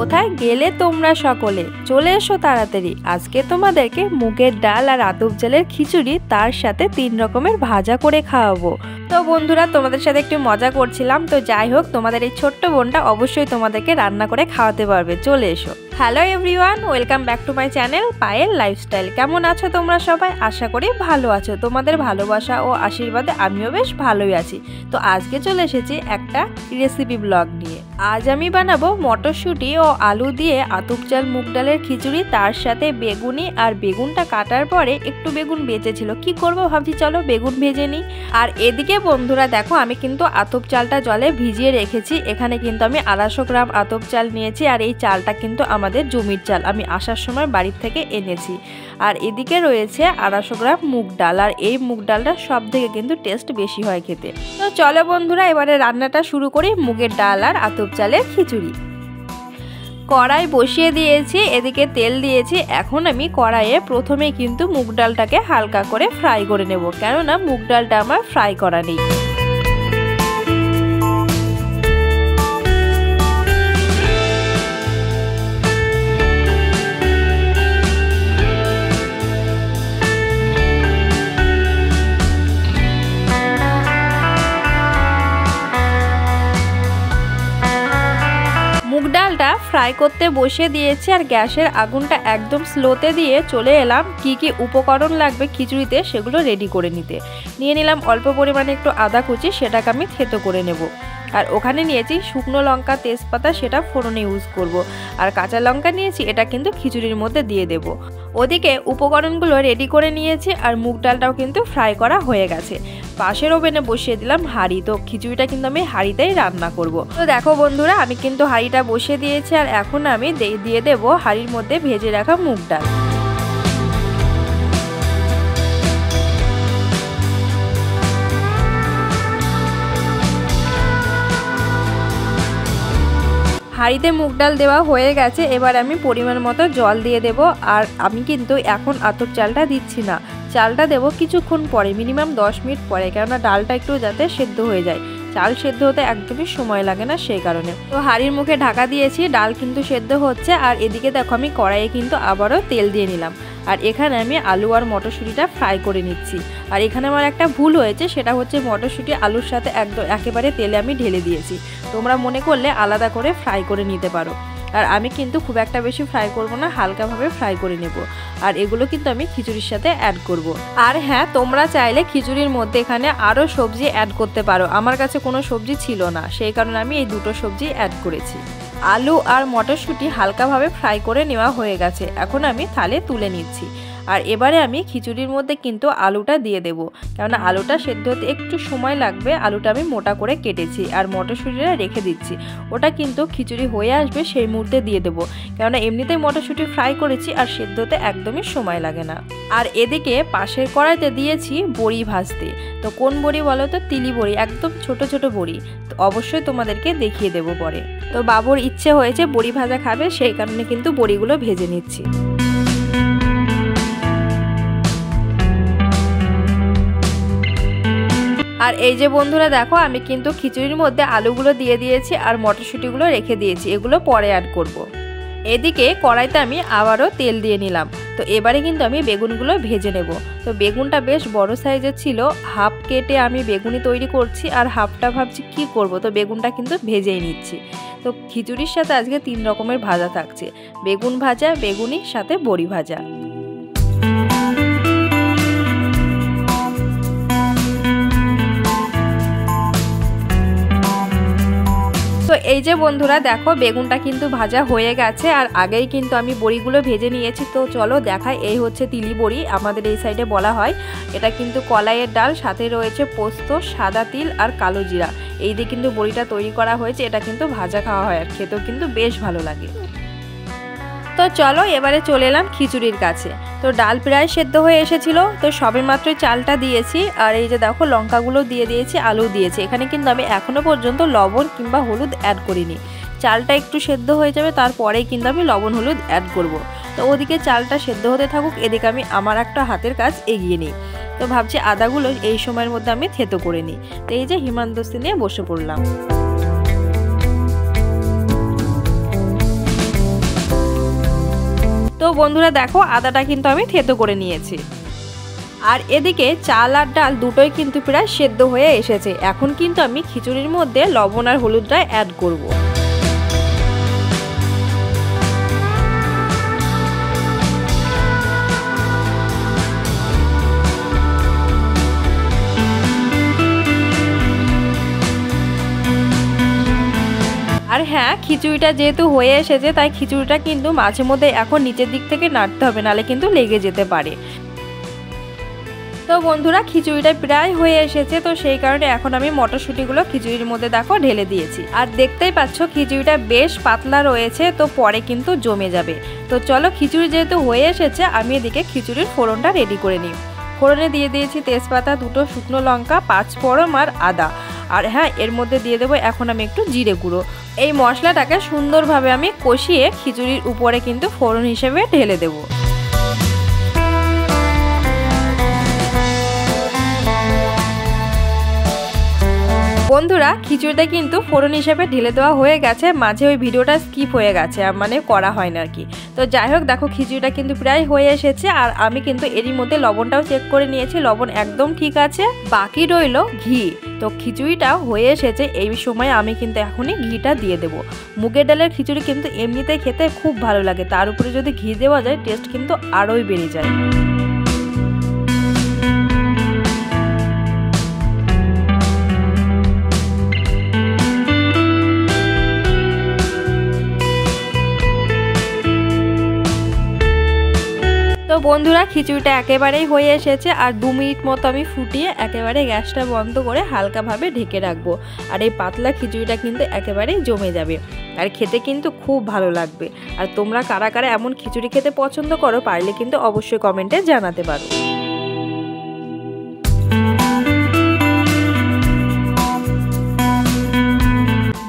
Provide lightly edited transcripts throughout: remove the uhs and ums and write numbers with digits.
কোথায় গেলে তোমরা সকলে? চলে এসো তাড়াতাড়ি। আজকে তোমাদেরকে মুগের ডাল আর আতপ চালের খিচুড়ি তার সাথে 3 রকমের ভাজা করে খাওয়াবো। তো বন্ধুরা, তোমাদের সাথে একটু মজা করছিলাম। তো যাই হোক, তোমাদের এই ছোট্ট বোনটা অবশ্যই তোমাদেরকে রান্না করে খাওয়াতে পারবে। চলে এসো। Hello everyone, welcome back to my channel Payel lifestyle. কেমন আছো তোমরা সবাই? আশা করি ভালো আছো। তোমাদের ভালোবাসা ও আশীর্বাদে আমিও বেশ ভালোই আছি। তো আজকে চলে এসেছি একটা রেসিপি ব্লগ নিয়ে। আজ আমি বানাবো মটরশুঁটি ও আলু দিয়ে আতপ চাল মুগ ডালের খিচুড়ি, তার সাথে বেগুনি। আর বেগুনটা কাটার পরে একটু বেগুন বেঁচেছিল, কি করব ভাবছি চলো বেগুন ভেজে নিই। আর এদিকে বন্ধুরা দেখো, আমি কিন্তু আতপ চালটা জলে ভিজিয়ে রেখেছি। এখানে কিন্তু আমি 250 গ্রাম আতপ চাল নিয়েছি। আর এই চালটা কিন্তু আমাদের জমির চাল, আমি আসার সময় বাড়ির থেকে এনেছি। আর এদিকে রয়েছে 250 গ্রাম মুগ ডাল। আর এই মুগ ডালটা সব থেকে কিন্তু টেস্ট বেশি হয় খেতে। তো চলো বন্ধুরা, এবারে রান্নাটা শুরু করি মুগের ডাল আর আতপ চালের খিচুড়ি। কড়াই বসিয়ে দিয়েছি, এদিকে তেল দিয়েছি। এখন আমি কড়াইয়ে প্রথমে কিন্তু মুগ ডালটাকে হালকা করে ফ্রাই করে নেব, কেননা মুগ ডালটা আমার ফ্রাই করা নেই। ডালটা ফ্রাই করতে বসে দিয়েছি, আর গ্যাসের আগুনটা একদম স্লোতে দিয়ে চলে এলাম কি কি উপকরণ লাগবে খিচুড়িতে সেগুলো রেডি করে নিতে। নিয়ে নিলাম অল্প পরিমাণে একটু আদা কুচি, সেটাকে আমি থেতো করে নেব। আর ওখানে নিয়েছি শুকনো লঙ্কা, তেজপাতা, সেটা ফোড়নে ইউজ করব। আর কাঁচা লঙ্কা নিয়েছি, এটা কিন্তু খিচুড়ির মধ্যে দিয়ে দেব। ওদিকে উপকরণগুলো রেডি করে নিয়েছি, আর মুগ ডালটাও কিন্তু ফ্রাই করা হয়ে গেছে। পাশের ওভেনে বসিয়ে দিলাম হাঁড়ি। তো খিচুড়িটা কিন্তু আমি হাঁড়িতেই রান্না করব। তো দেখো বন্ধুরা, আমি কিন্তু হাঁড়িটা বসিয়ে দিয়েছি। আর এখন আমি দিয়ে দেব হাঁড়ির মধ্যে ভেজে রাখা মুগ ডাল। হাঁড়িতে মুগ ডাল দেওয়া হয়ে গেছে। এবার আমি পরিমাণ মতো জল দিয়ে দেব। আর আমি কিন্তু এখন আতপ চালটা দিচ্ছি না, চালটা দেবো কিছুক্ষণ পরে, মিনিমাম 10 মিনিট পরে, কেননা ডালটা একটু যাতে সেদ্ধ হয়ে যায়। চাল সেদ্ধ হতে একদমই সময় লাগে না, সেই কারণে। তো হাঁড়ির মুখে ঢাকা দিয়েছি, ডাল কিন্তু সেদ্ধ হচ্ছে। আর এদিকে দেখো, আমি কড়াইয়ে কিন্তু আবারও তেল দিয়ে নিলাম। আর এখানে আমি আলু আর মটরশুঁটিটা ফ্রাই করে নিচ্ছি। আর এখানে আমার একটা ভুল হয়েছে, সেটা হচ্ছে মটরশুঁটি আলুর সাথে একেবারে তেলে আমি ঢেলে দিয়েছি। তোমরা মনে করলে আলাদা করে ফ্রাই করে নিতে পারো। আর আমি কিন্তু খুব একটা বেশি ফ্রাই করব না, হালকাভাবে ফ্রাই করে নেব। আর এগুলো কিন্তু আমি খিচুড়ির সাথে অ্যাড করব। আর হ্যাঁ, তোমরা চাইলে খিচুড়ির মধ্যে এখানে আরও সবজি অ্যাড করতে পারো। আমার কাছে কোনো সবজি ছিল না, সেই কারণে আমি এই দুটো সবজি অ্যাড করেছি। আলু আর মটরশুঁটি হালকাভাবে ফ্রাই করে নেওয়া হয়ে গেছে। এখন আমি থালে তুলে নিচ্ছি। আর এবারে আমি খিচুড়ির মধ্যে কিন্তু আলুটা দিয়ে দেব, কেননা আলুটা সেদ্ধ হতে একটু সময় লাগবে। আলুটা আমি মোটা করে কেটেছি। আর মটরশুঁটিটা রেখে দিচ্ছি, ওটা কিন্তু খিচুড়ি হয়ে আসবে সেই মুহূর্তে দিয়ে দেবো, কেননা এমনিতেই মটরশুঁটি ফ্রাই করেছি আর সেদ্ধ হতে একদমই সময় লাগে না। আর এদিকে পাশের কড়াইতে দিয়েছি বড়ি ভাজতে। তো কোন বড়ি বলো তো? তিলি বড়ি, একদম ছোট ছোট বড়ি। তো অবশ্যই তোমাদেরকে দেখিয়ে দেবো পরে। তো বাবুর ইচ্ছে হয়েছে বড়ি ভাজা খাবে, সেই কারণে কিন্তু বড়িগুলো ভেজে নিচ্ছি। আর এই যে বন্ধুরা দেখো, আমি কিন্তু খিচুড়ির মধ্যে আলুগুলো দিয়ে দিয়েছি আর মটরশুঁটিগুলো রেখে দিয়েছি, এগুলো পরে অ্যাড করব। এদিকে কড়াইতে আমি আবারও তেল দিয়ে নিলাম। তো এবারে কিন্তু আমি বেগুনগুলো ভেজে নেব। তো বেগুনটা বেশ বড় সাইজের ছিল, হাফ কেটে আমি বেগুনি তৈরি করছি। আর হাফটা ভাবছি কি করব, তো বেগুনটা কিন্তু ভেজেই নিচ্ছি। তো খিচুড়ির সাথে আজকে 3 রকমের ভাজা থাকছে, বেগুন ভাজা, বেগুনি, সাথে বড়ি ভাজা। তো এই যে বন্ধুরা দেখো, বেগুনটা কিন্তু ভাজা হয়ে গেছে। আর আগেই কিন্তু আমি বড়িগুলো ভেজে নিয়েছি। তো চলো দেখাই, এই হচ্ছে তিলি বড়ি, আমাদের এই সাইডে বলা হয়। এটা কিন্তু কলাইয়ের ডাল, সাথে রয়েছে পোস্ত, সাদা তিল আর কালো জিরা, এই দিয়ে কিন্তু বড়িটা তৈরি করা হয়েছে। এটা কিন্তু ভাজা খাওয়া হয়, আর খেতেও কিন্তু বেশ ভালো লাগে। তো চলো এবারে চলে এলাম খিচুড়ির কাছে। তো ডাল প্রায় সেদ্ধ হয়ে এসেছিল, তো সবে মাত্র চালটা দিয়েছি। আর এই যে দেখো, লঙ্কাগুলো দিয়ে দিয়েছি, আলু দিয়েছি। এখানে কিন্তু আমি এখনো পর্যন্ত লবণ কিংবা হলুদ অ্যাড করিনি। চালটা একটু সেদ্ধ হয়ে যাবে, তারপরেই কিন্তু আমি লবণ হলুদ অ্যাড করব। তো ওদিকে চালটা সেদ্ধ হতে থাকুক, এদিকে আমি আমার একটা হাতের কাজ এগিয়ে নিই। তো ভাবছি আদাগুলো এই সময়ের মধ্যে আমি থেতো করে নিই। তো এই যে হিমানদস্তি নিয়ে বসে পড়লাম। তো বন্ধুরা দেখো আদাটা কিন্তু আমি থেতো করে নিয়েছি। আর এদিকে চাল আর ডাল দুটোই কিন্তু প্রায় সেদ্ধ হয়ে এসেছে। এখন কিন্তু আমি খিচুড়ির মধ্যে লবণ আর হলুদটা অ্যাড করব। আর হ্যাঁ, খিচুড়িটা যেহেতু হয়ে এসেছে তাই খিচুড়িটা কিন্তু মাঝে মধ্যে এখন নিচের দিক থেকে নাড়তে হবে, নাহলে কিন্তু লেগে যেতে পারে। তো বন্ধুরা খিচুড়িটা প্রায় হয়ে এসেছে, তো সেই কারণে এখন আমি মটরশুঁটিগুলো খিচুড়ির মধ্যে দেখো ঢেলে দিয়েছি। আর দেখতেই পাচ্ছ খিচুড়িটা বেশ পাতলা রয়েছে, তো পরে কিন্তু জমে যাবে। তো চলো খিচুড়ি যেহেতু হয়ে এসেছে আমি এদিকে খিচুড়ির ফোড়নটা রেডি করে নিই। ফোড়নে দিয়ে দিয়েছি তেজপাতা, 2টো শুকনো লঙ্কা, 5 ফোড়ন আর আদা। আর হ্যাঁ, এর মধ্যে দিয়ে দেবো এখন আমি একটু জিরে গুঁড়ো। এই মশলাটাকে সুন্দরভাবে আমি কষিয়ে খিচুড়ির উপরে কিন্তু ফোড়ন হিসেবে ঢেলে দেবো। বন্ধুরা খিচুড়িটা কিন্তু ফোড়ন হিসেবে ঢেলে দেওয়া হয়ে গেছে, মাঝে ওই ভিডিওটা স্কিপ হয়ে গেছে, মানে করা হয় না আর কি। তো যাই হোক দেখো খিচুড়িটা কিন্তু প্রায় হয়ে এসেছে। আর আমি কিন্তু এরই মধ্যে লবণটাও চেক করে নিয়েছি, লবণ একদম ঠিক আছে। বাকি রইল ঘি। তো খিচুড়িটা হয়ে এসেছে, এই সময় আমি কিন্তু এখনই ঘিটা দিয়ে দেবো। মুগের ডালের খিচুড়ি কিন্তু এমনিতেই খেতে খুব ভালো লাগে, তার উপরে যদি ঘি দেওয়া যায় টেস্ট কিন্তু আরোই বেড়ে যায়। তো বন্ধুরা খিচুড়িটা একেবারেই হয়ে এসেছে। আর 2 মিনিট মতো আমি ফুটিয়ে একেবারে গ্যাসটা বন্ধ করে হালকাভাবে ঢেকে রাখবো। আর এই পাতলা খিচুড়িটা কিন্তু একেবারেই জমে যাবে, আর খেতে কিন্তু খুব ভালো লাগবে। আর তোমরা কারা কারা এমন খিচুড়ি খেতে পছন্দ করো পারলে কিন্তু অবশ্যই কমেন্টে জানাতে পারো।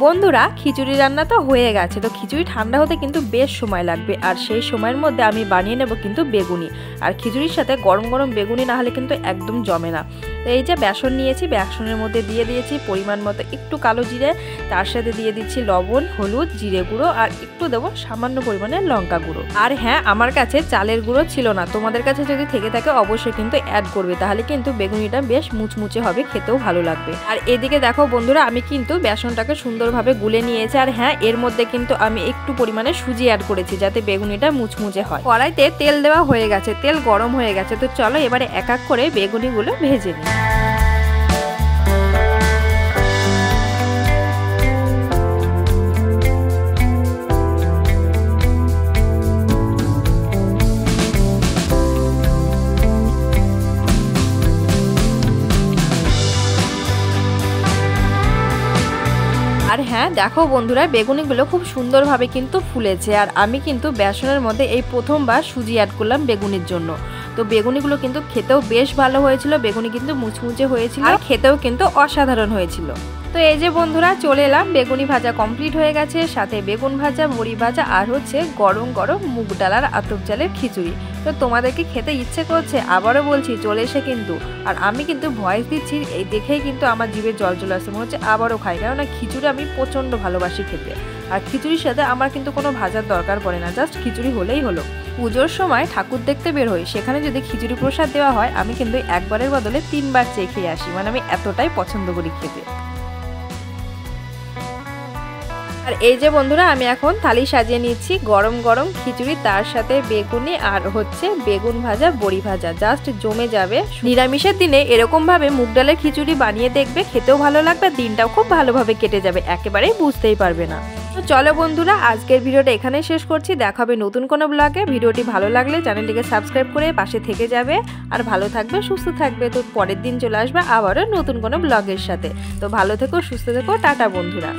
বন্ধুরা খিচুড়ি রান্না তো হয়ে গেছে, তো খিচুড়ি ঠান্ডা হতে কিন্তু বেশ সময় লাগবে। আর সেই সময়ের মধ্যে আমি বানিয়ে নেব কিন্তু বেগুনি। আর খিচুড়ির সাথে গরম গরম বেগুনি না হলে কিন্তু একদম জমে না। তো এই যে বেসন নিয়েছি, বেসনের মধ্যে দিয়ে দিয়েছি পরিমাণ মতো একটু কালো জিরে, তার সাথে দিয়ে দিচ্ছি লবণ, হলুদ, জিরে গুঁড়ো আর একটু দেবো সামান্য পরিমাণে লঙ্কা গুঁড়ো। আর হ্যাঁ, আমার কাছে চালের গুঁড়ো ছিল না, তোমাদের কাছে যদি থেকে থাকে অবশ্যই কিন্তু অ্যাড করবে, তাহলে কিন্তু বেগুনিটা বেশ মুচমুচে হবে, খেতেও ভালো লাগবে। আর এদিকে দেখো বন্ধুরা আমি কিন্তু বেসনটাকে সুন্দরভাবে গুলে নিয়েছি। আর হ্যাঁ, এর মধ্যে কিন্তু আমি একটু পরিমাণে সুজি অ্যাড করেছি যাতে বেগুনিটা মুচমুচে হয়। কড়াইতে তেল দেওয়া হয়ে গেছে, তেল গরম হয়ে গেছে। তো চলো এবারে এক এক করে বেগুনিগুলো ভেজে নিই। আর হ্যাঁ দেখো বন্ধুরা বেগুনিগুলো খুব সুন্দরভাবে কিন্তু ফুলেছে। আর আমি কিন্তু বেসনের মধ্যে এই প্রথমবার সুজি অ্যাড করলাম বেগুনির জন্য। তো বেগুনিগুলো কিন্তু খেতেও বেশ ভালো হয়েছিল, বেগুনি কিন্তু মুচমুচে হয়েছিল আর খেতেও কিন্তু অসাধারণ হয়েছিল। তো এই যে বন্ধুরা চলে এলাম, বেগুনি ভাজা কমপ্লিট হয়ে গেছে, সাথে বেগুন ভাজা, বড়ি ভাজা আর হচ্ছে গরম গরম মুগ ডাল আর আতপ চালের খিচুড়ি। তো তোমাদেরকে খেতে ইচ্ছে করছে, আবারও বলছি চলে এসে কিন্তু। আর আমি কিন্তু ভয়েস দিচ্ছি এই দেখেই কিন্তু আমার জিভে জল চলে আসছে, মনে হচ্ছে আবারও খাই, কেননা খিচুড়ি আমি প্রচণ্ড ভালোবাসি খেতে। আর খিচুড়ির সাথে আমার কিন্তু কোনো ভাজার দরকার পড়ে না, জাস্ট খিচুড়ি হলেই হলো। পুজোর সময় ঠাকুর দেখতে বের হই, সেখানে যদি খিচুড়ি প্রসাদ দেওয়া হয় আমি কিন্তু একবারের বদলে 3 বার চেয়ে খেয়ে আসি, মানে আমি এতটাই পছন্দ করি খেতে। আর এই যে বন্ধুরা আমি এখন থালি সাজিয়ে নিচ্ছি গরম গরম খিচুড়ি, তার সাথে বেগুনি আর হচ্ছে বেগুন ভাজা, বড়ি ভাজা, জাস্ট জমে যাবে। নিরামিষের দিনে এরকম ভাবে মুগ ডালের খিচুড়ি বানিয়ে দেখবে, খেতেও ভালো লাগবে, দিনটাও খুব ভালোভাবে কেটে যাবে, একেবারেই বুঝতেই পারবে না। তো চলো বন্ধুরা আজকের ভিডিওটা এখানেই শেষ করছি, দেখা হবে নতুন কোনো ব্লগে। ভিডিওটি ভালো লাগলে চ্যানেলটিকে সাবস্ক্রাইব করে পাশে থেকে যাবে, আর ভালো থাকবে, সুস্থ থাকবে। তো পরের দিন চলে আসবে আবারও নতুন কোনো ব্লগের সাথে। তো ভালো থেকো, সুস্থ থেকো, টাটা বন্ধুরা।